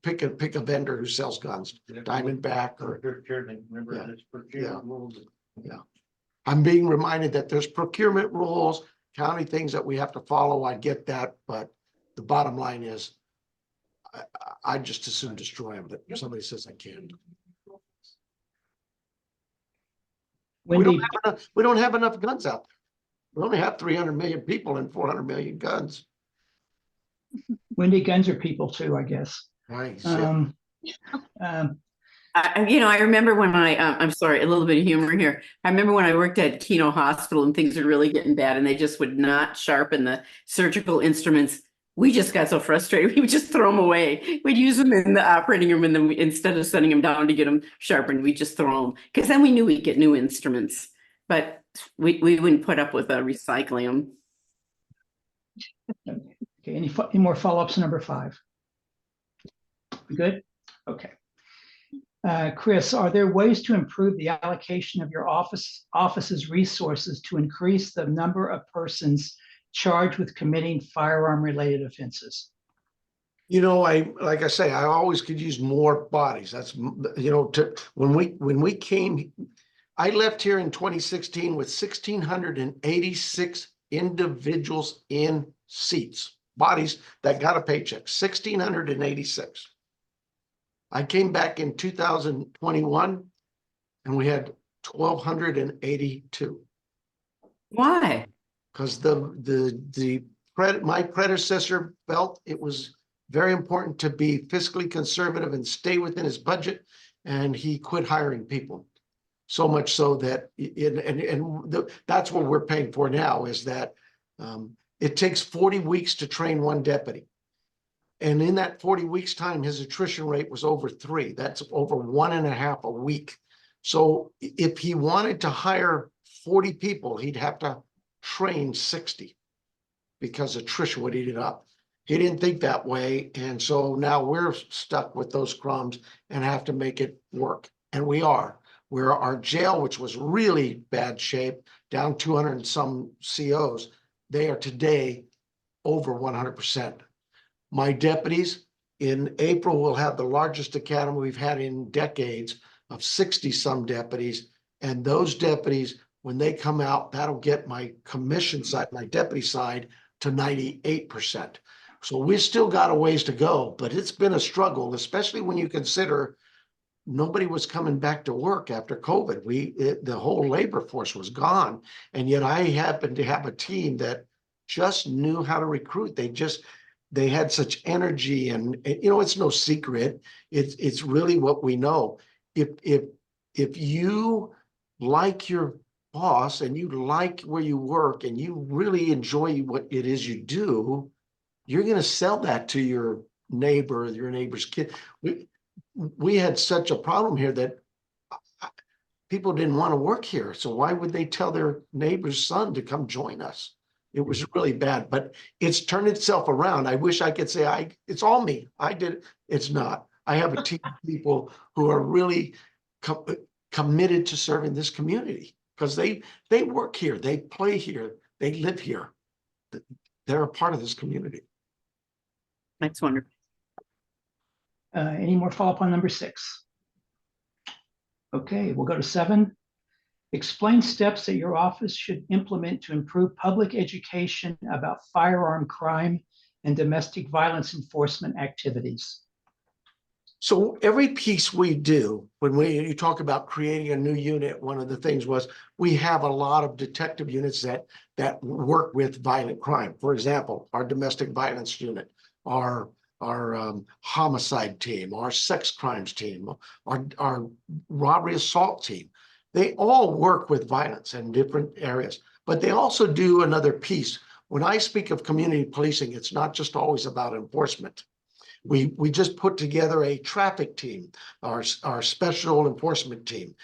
pick a vendor who sells guns, Diamondback or. Procurement, remember, Yeah. there's procurement rules. I'm being reminded that there's procurement rules, county things that we have to follow. I get that, but the bottom line is I just as soon destroy them, but somebody says I can't. Wendy, We don't have enough guns out there. We only have 300 million people and 400 million guns. Wendy, guns are people too, I guess. Right. Um, I remember when I'm sorry, a little bit of humor here. I remember when I worked at Keno Hospital and things were really getting bad and they just would not sharpen the surgical instruments. We just got so frustrated. We would just throw them away. We'd use them in the operating room and then instead of sending them down to get them sharpened, we just throw them because then we knew we'd get new instruments. But we wouldn't put up with recycling them. okay, any more follow-ups, number 5? Good? Okay. Chris, are there ways to improve the allocation of your office's resources to increase the number of persons charged with committing firearm-related offenses? Like I say, I always could use more bodies. That's, when we came, I left here in 2016 with 1,686 individuals in seats, bodies that got a paycheck, 1,686. I came back in 2021 and we had 1,282. Why? Because my predecessor felt it was very important to be fiscally conservative and stay within his budget, and he quit hiring people. So much so that, that's what we're paying for now, is that it takes 40 weeks to train one deputy. And in that 40 weeks time, his attrition rate was over 3. That's over 1.5 a week. So if he wanted to hire 40 people, he'd have to train 60 because attrition would eat it up. He didn't think that way. And so now we're stuck with those crumbs and have to make it work. And we are. Where our jail, which was really bad shape, down 200 and some COs, they are today over 100%. My deputies in April will have the largest academy we've had in decades of 60 some deputies. And those deputies, when they come out, that'll get my commission side, my deputy side, to 98%. So we've still got a ways to go, but it's been a struggle, especially when you consider nobody was coming back to work after COVID. The whole labor force was gone. And yet I happened to have a team that just knew how to recruit. They had such energy, and it's no secret. It's really what we know. If you like your boss and you like where you work and you really enjoy what it is you do, you're going to sell that to your neighbor, your neighbor's kid. We had such a problem here that people didn't want to work here. So why would they tell their neighbor's son to come join us? It was really bad, but it's turned itself around. I wish I could say it's all me. I did it. It's not. I have a team of people who are really committed to serving this community because they work here, they play here, they live here. They're a part of this community. That's wonderful. Any more follow-up on number 6? Okay, we'll go to 7. Explain steps that your office should implement to improve public education about firearm crime and domestic violence enforcement activities. So every piece we do, when you talk about creating a new unit, one of the things was we have a lot of detective units that work with violent crime. For example, our domestic violence unit, our homicide team, our sex crimes team, our robbery assault team. They all work with violence in different areas, but they also do another piece. When I speak of community policing, it's not just always about enforcement. We just put together a traffic team, our special enforcement team,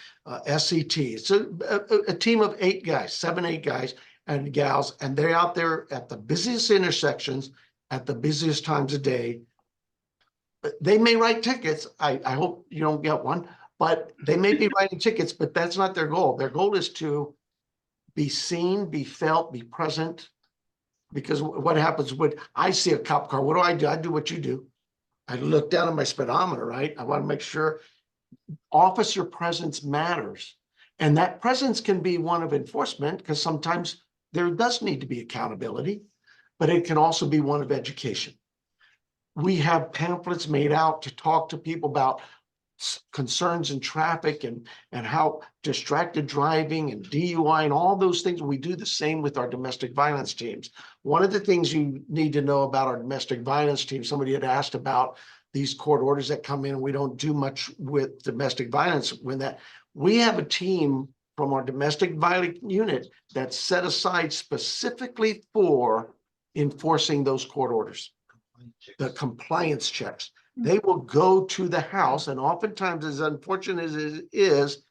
SET. It's a team of 8 guys, 7, 8 guys and gals, and they're out there at the busiest intersections at the busiest times of day. They may write tickets. I hope you don't get one, but they may be writing tickets, but that's not their goal. Their goal is to be seen, be felt, be present. Because what happens when I see a cop car, what do? I do what you do. I look down at my speedometer, right? I want to make sure officer presence matters. And that presence can be one of enforcement because sometimes there does need to be accountability, but it can also be one of education. We have pamphlets made out to talk to people about concerns in traffic and how distracted driving and DUI and all those things. We do the same with our domestic violence teams. One of the things you need to know about our domestic violence team, somebody had asked about these court orders that come in. We don't do much with domestic violence when that we have a team from our domestic violence unit that's set aside specifically for enforcing those court orders, the compliance checks. They will go to the house, and oftentimes, as unfortunate as it is,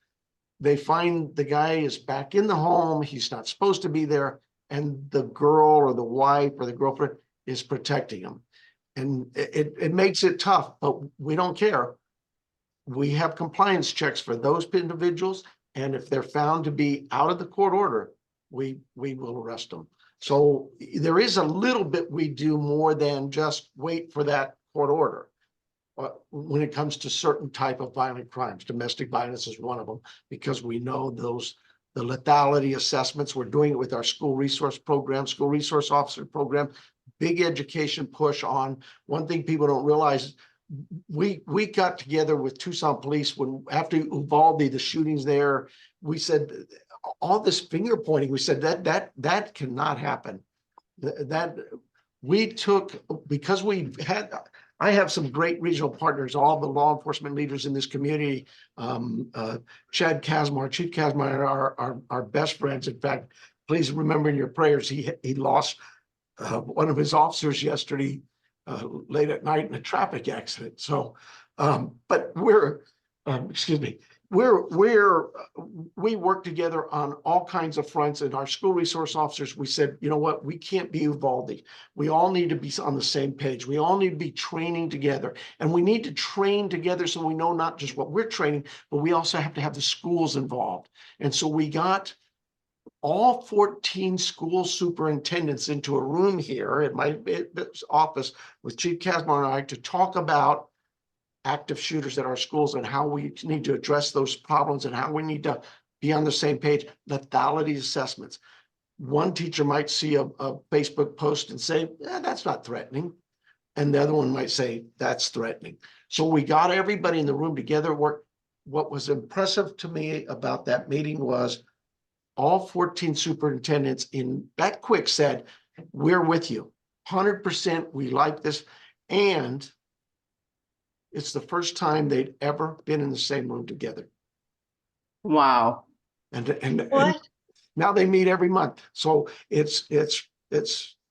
they find the guy is back in the home. He's not supposed to be there, and the girl or the wife or the girlfriend is protecting him. And it makes it tough, but we don't care. We have compliance checks for those individuals, and if they're found to be out of the court order, we will arrest them. So there is a little bit we do more than just wait for that court order. When it comes to certain type of violent crimes, domestic violence is one of them, because we know the lethality assessments. We're doing it with our school resource program, school resource officer program, big education push on. One thing people don't realize, we got together with Tucson police when after Uvalde, the shootings there, we said all this finger pointing, we said that cannot happen. That we took, because I have some great regional partners, all the law enforcement leaders in this community. Chad Kazmar, Chief Kazmar are our best friends. In fact, please remember in your prayers, he lost one of his officers yesterday late at night in a traffic accident. So, but we work together on all kinds of fronts, and our school resource officers, we said, you know what, we can't be Uvalde. We all need to be on the same page. We all need to be training together, and we need to train together so we know not just what we're training, but we also have to have the schools involved. And so we got all 14 school superintendents into a room here at my office with Chief Kazmar and I to talk about active shooters at our schools and how we need to address those problems and how we need to be on the same page. Lethality assessments. One teacher might see a Facebook post and say, that's not threatening. And the other one might say, that's threatening. So we got everybody in the room together. What was impressive to me about that meeting was all 14 superintendents in that quick said, we're with you 100%. We like this. And it's the first time they'd ever been in the same room together. Wow. And What? now they meet every month. So it's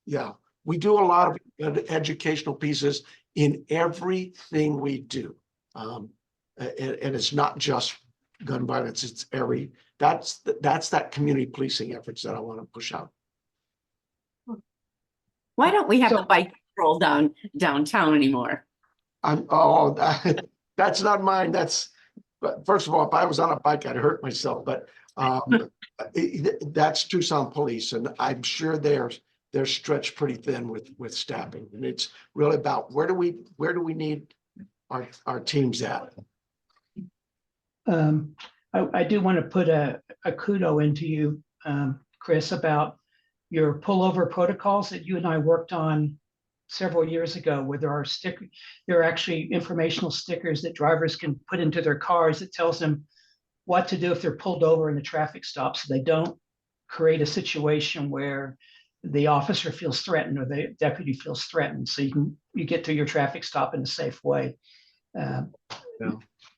yeah, we do a lot of educational pieces in everything we do. And it's not just gun violence, it's that's that community policing efforts that I want to push out. Why don't we have So- a bike patrol downtown anymore? That's not mine. That's but first of all, if I was on a bike, I'd hurt myself, but that's Tucson Police, and I'm sure they're stretched pretty thin with staffing, and it's really about where do we need our teams at? I do want to put a kudo into you, Chris, about your pullover protocols that you and I worked on several years ago, where there are actually informational stickers that drivers can put into their cars that tells them what to do if they're pulled over in a traffic stop, so they don't create a situation where the officer feels threatened or the deputy feels threatened. So you get through your traffic stop in a safe way.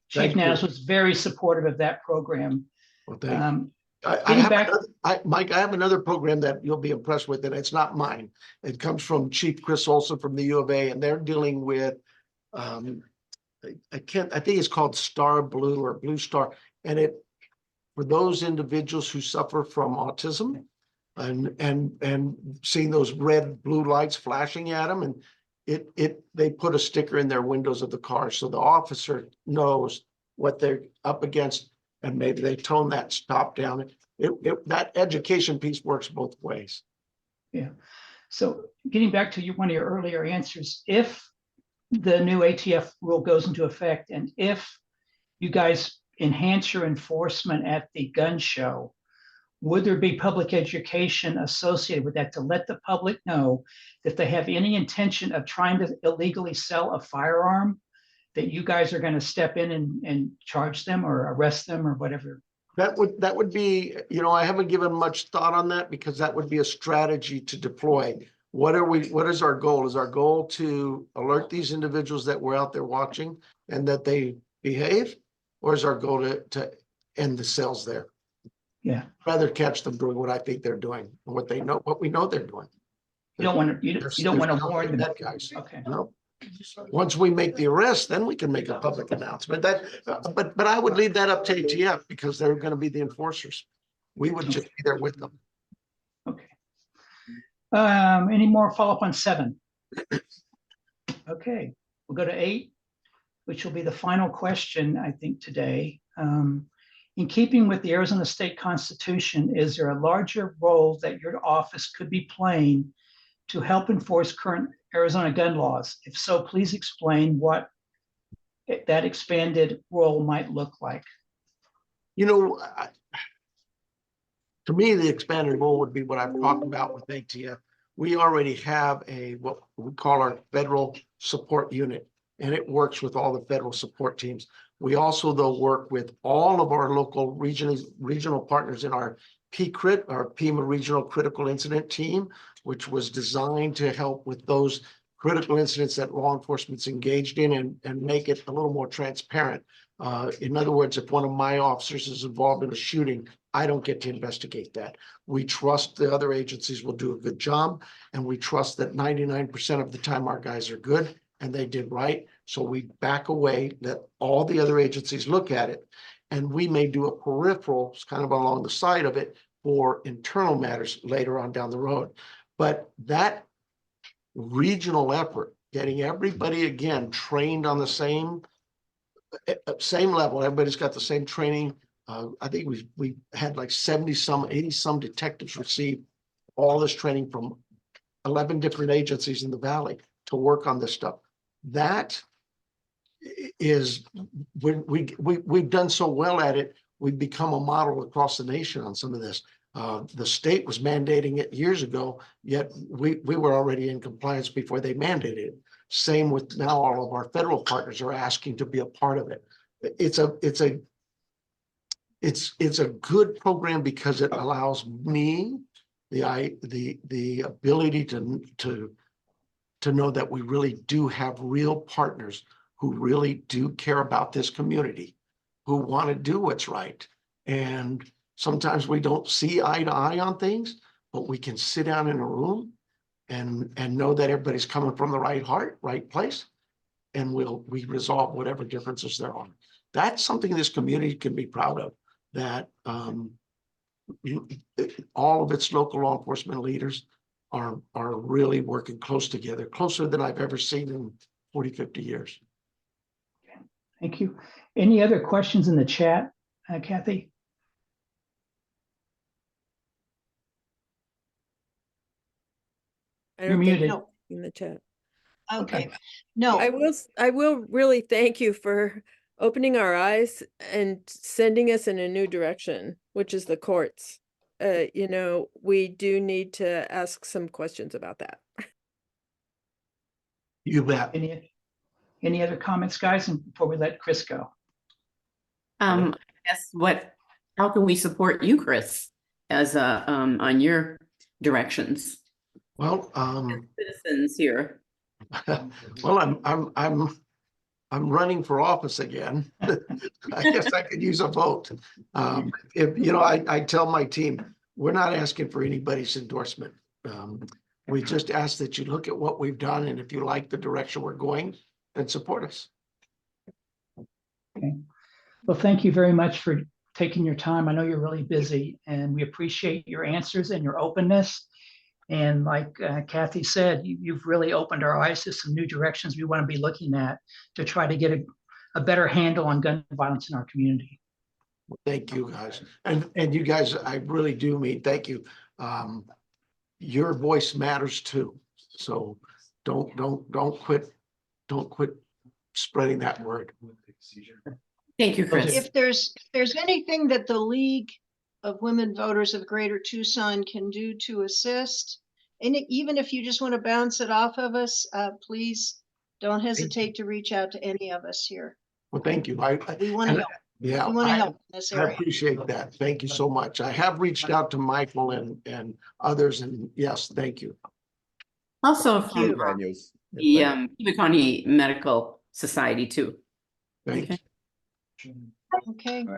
Chief Naz was very supportive of that program. Well, Mike, I have another program that you'll be impressed with, and it's not mine. It comes from Chief Chris Olson from the U of A, and they're dealing with, I think it's called Star Blue or Blue Star. And for those individuals who suffer from autism and seeing those red, blue lights flashing at them, and they put a sticker in their windows of the car so the officer knows what they're up against, and maybe they tone that stop down. That education piece works both ways. Yeah. So getting back to one of your earlier answers, if the new ATF rule goes into effect, and if you guys enhance your enforcement at the gun show, would there be public education associated with that to let the public know that if they have any intention of trying to illegally sell a firearm, that you guys are going to step in and charge them or arrest them or whatever? That would be, I haven't given much thought on that, because that would be a strategy to deploy. What is our goal? Is our goal to alert these individuals that we're out there watching and that they behave? Or is our goal to end the sales there? Yeah. Rather catch them doing what I think they're doing and what we know they're doing. You don't want to warn them. Guys. Okay. No. Once we make the arrest, then we can make a public announcement. But I would leave that up to ATF, because they're going to be the enforcers. We would just be there with them. Okay. Any more follow-up on 7? Okay, we'll go to 8, which will be the final question, I think, today. In keeping with the Arizona State Constitution, is there a larger role that your office could be playing to help enforce current Arizona gun laws? If so, please explain what that expanded role might look like. To me, the expanded role would be what I've talked about with ATF. We already have what we call our federal support unit, and it works with all the federal support teams. We also, though, work with all of our local regional partners in our PCRIT, our PEMA Regional Critical Incident Team, which was designed to help with those critical incidents that law enforcement's engaged in and make it a little more transparent. In other words, if one of my officers is involved in a shooting, I don't get to investigate that. We trust the other agencies will do a good job, and we trust that 99% of the time our guys are good and they did right. So we back away, let all the other agencies look at it, and we may do a peripheral kind of along the side of it for internal matters later on down the road. But that regional effort, getting everybody again trained on the same level, everybody's got the same training. I think we had like 80 some detectives receive all this training from 11 different agencies in the Valley to work on this stuff. That is, we've done so well at it, we've become a model across the nation on some of this. The state was mandating it years ago, yet we were already in compliance before they mandated it. Same with now, all of our federal partners are asking to be a part of it. It's a good program because it allows me the ability to know that we really do have real partners who really do care about this community, who want to do what's right. And sometimes we don't see eye to eye on things, but we can sit down in a room and know that everybody's coming from the right heart, right place, and we resolve whatever differences there are. That's something this community can be proud of, that all of its local law enforcement leaders are really working close together, closer than I've ever seen in 40, 50 years. Thank you. Any other questions in the chat, Kathy? I You're don't think muted. No. in the chat. Okay, Okay. no. I will really thank you for opening our eyes and sending us in a new direction, which is the courts. You know, we do need to ask some questions about that. You bet. Any other comments, guys, and before we let Chris go? I guess how can we support you, Chris, as on your directions? Well, Citizens here. well, I'm running for office again. I guess I could use a vote. If, you know, I tell my team, we're not asking for anybody's endorsement. We just ask that you look at what we've done, and if you like the direction we're going, then support us. Okay. Well, thank you very much for taking your time. I know you're really busy, and we appreciate your answers and your openness. And like Kathy said, you've really opened our eyes to some new directions we want to be looking at to try to get a better handle on gun violence in our community. Thank you, guys. And you guys, I really do mean, thank you. Your voice matters too. So don't quit spreading that word. Thank you, Chris. If there's anything that the League of Women Voters of Greater Tucson can do to assist, and even if you just want to bounce it off of us, please don't hesitate to reach out to any of us here. Well, thank you. We want to help. Yeah, We want to help in this I area. appreciate that. Thank you so much. I have reached out to Michael and others, and yes, thank you. Also Thank you. from the Cuba County Medical Society too. Thank you. Okay.